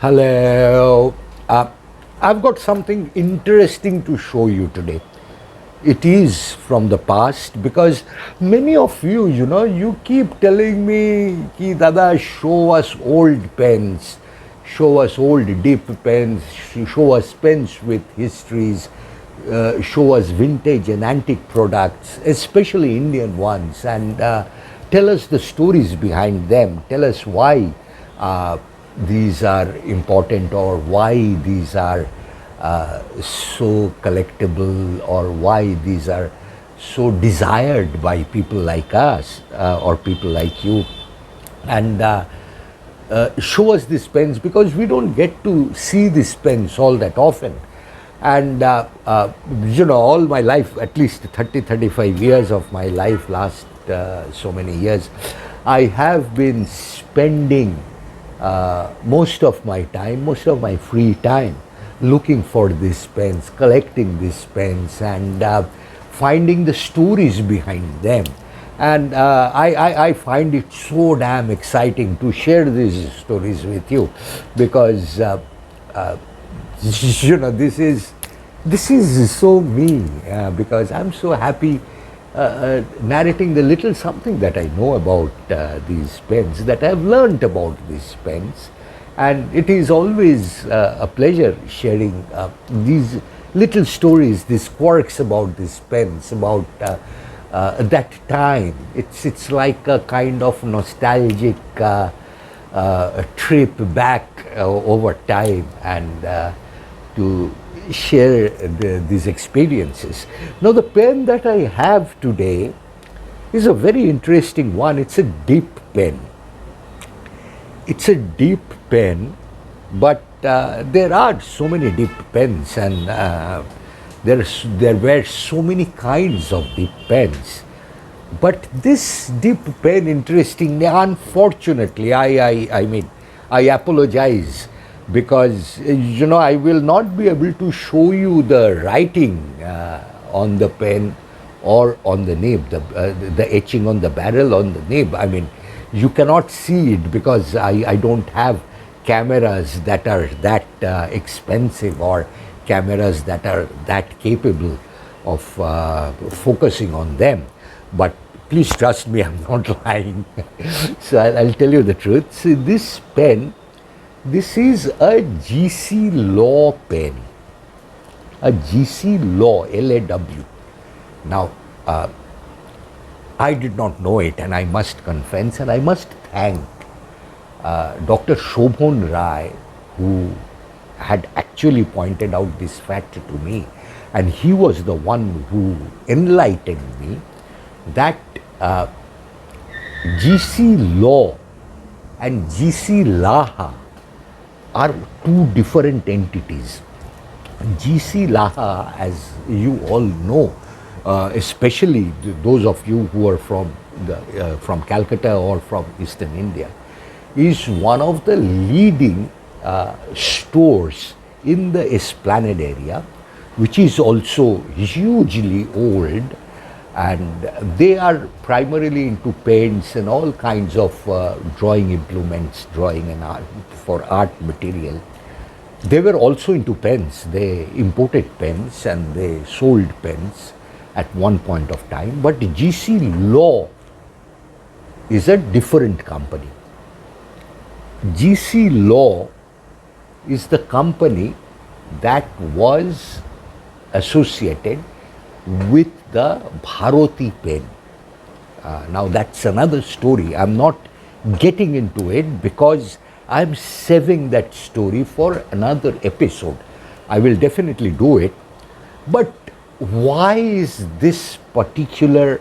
Hello. I've got something interesting to show you today. It is from the past because many of you, you keep telling me, Ki Dada, show us old pens, show us old deep pens, show us pens with histories, show us vintage and antique products, especially Indian ones, and tell us the stories behind them. Tell us why these are important or why these are so collectible or why these are so desired by people like us or people like you. And show us these pens because we don't get to see these pens all that often. And all my life, at least 30-35 years of my life, last so many years, I have been spending most of my time, most of my free time, looking for these pens, collecting these pens, and finding the stories behind them. And I find it so damn exciting to share these stories with you because this is so me because I'm so happy narrating the little something that I know about these pens, that I've learned about these pens. And it is always a pleasure sharing these little stories, these quirks about these pens, about that time. It's like a kind of nostalgic trip back over time and to share these experiences. Now, the pen that I have today is a very interesting one. It's a deep pen. It's a deep pen, but there are so many deep pens, and there were so many kinds of deep pens. But this deep pen, interestingly, unfortunately, I apologize because I will not be able to show you the writing on the pen or on the nib, the etching on the barrel on the nib. I mean, you cannot see it because I don't have cameras that are that expensive or cameras that are that capable of focusing on them. But please trust me, I'm not lying. So I'll tell you the truth. See, this pen, this is a GC Law pen, a GC Law, LAW. Now, I did not know it, and I must confess, and I must thank Dr. Shobhon Rai, who had actually pointed out this fact to me, and he was the one who enlightened me that GC Law and GC Laha are two different entities. GC Laha, as you all know, especially those of you who are from Calcutta or from Eastern India, is one of the leading stores in the Esplanade area, which is also hugely old, and they are primarily into paints and all kinds of drawing implements, drawing and art, for art material. They were also into pens. They imported pens and they sold pens at one point of time. But GC Law is a different company. GC Law is the company that was associated with the Bharati pen. Now that's another story. I'm not getting into it because I'm saving that story for another episode. I will definitely do it. But why is this particular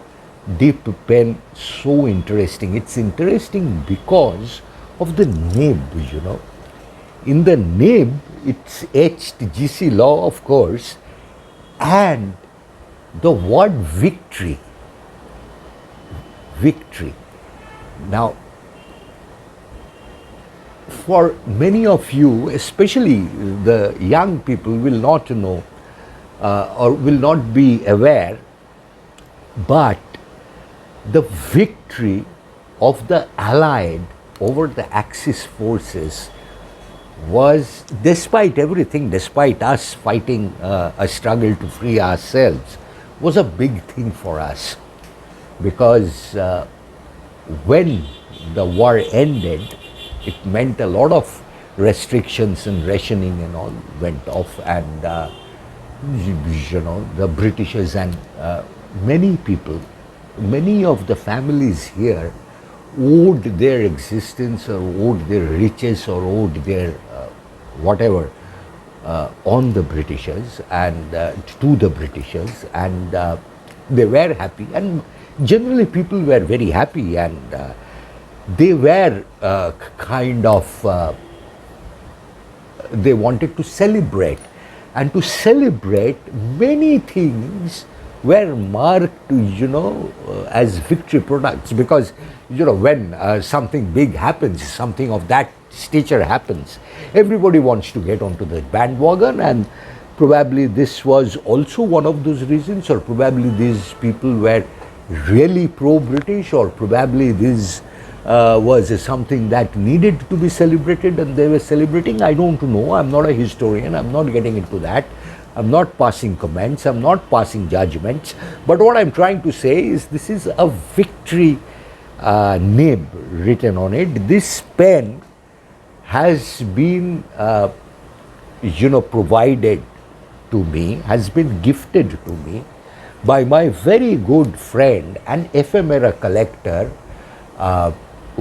deep pen so interesting? It's interesting because of the nib, In the nib, it's etched GC Law, of course, and the word victory. Victory. Now, for many of you, especially the young people, will not know or will not be aware, but the victory of the Allied over the Axis forces was, despite everything, despite us fighting a struggle to free ourselves, was a big thing for us, because when the war ended, it meant a lot of restrictions and rationing and all went off, and the Britishers and many people, many of the families here owed their existence or owed their riches or owed their whatever on the Britishers and to the Britishers, and they were happy, and generally people were very happy, and they were kind of they wanted to celebrate, and to celebrate many things were marked, as victory products, because when something big happens, something of that stature happens, everybody wants to get onto the bandwagon, and probably this was also one of those reasons, or probably these people were really pro-British, or probably this was something that needed to be celebrated and they were celebrating. I don't know. I'm not a historian. I'm not getting into that. I'm not passing comments. I'm not passing judgments. But what I'm trying to say is this is a victory name written on it. This pen has been, provided to me, has been gifted to me by my very good friend, an ephemera collector,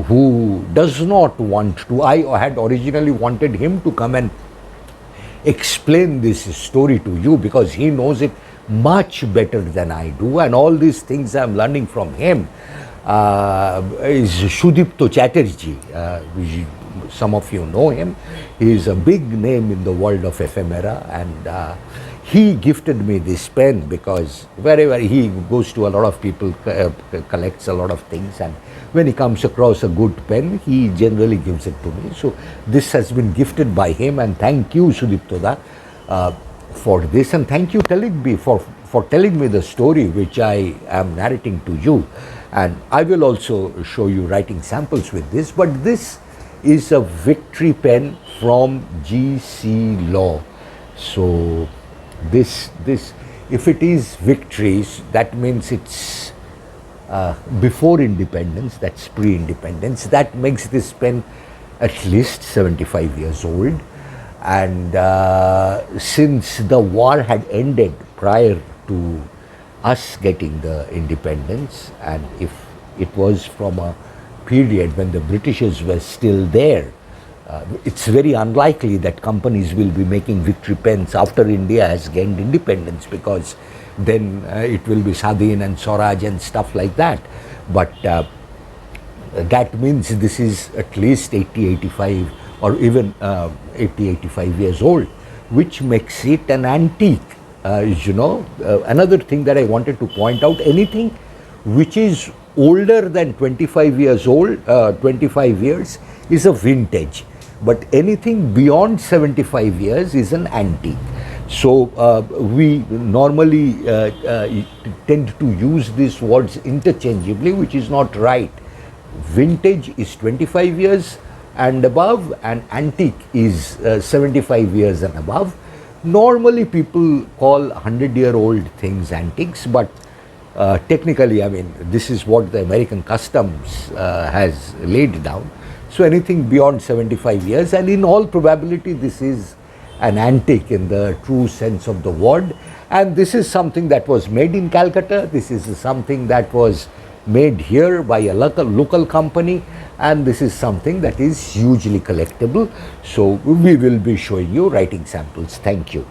who does not want to. I had originally wanted him to come and explain this story to you, because he knows it much better than I do, and all these things I'm learning from him. Is Sudipta Chatterjee. Some of you know him. He is a big name in the world of ephemera, and he gifted me this pen because wherever he goes to, a lot of people collects a lot of things, and when he comes across a good pen, he generally gives it to me. So this has been gifted by him, and thank you, Sudipta, for this, and thank you for telling me the story which I am narrating to you. And I will also show you writing samples with this, but this is a victory pen from G.C. Law. So this if it is victories, that means it's before independence, that's pre-independence. That makes this pen at least 75 years old, and since the war had ended prior to us getting the independence, and if it was from a period when the Britishers were still there, it's very unlikely that companies will be making victory pens after India has gained independence, because then it will be Sadin and Swaraj and stuff like that. But that means this is at least 80, 85 or even 80, 85 years old, which makes it an antique. Another thing that I wanted to point out, anything which is older than 25 years old, 25 years is a vintage, but anything beyond 75 years is an antique. So we normally tend to use these words interchangeably, which is not right. Vintage is 25 years and above, and antique is 75 years and above. Normally people call 100-year-old things antiques, but technically, I mean, this is what the American customs has laid down. So anything beyond 75 years, and in all probability this is an antique in the true sense of the word. And this is something that was made in Calcutta. This is something that was made here by a local company, and this is something that is hugely collectible. So we will be showing you writing samples. Thank you.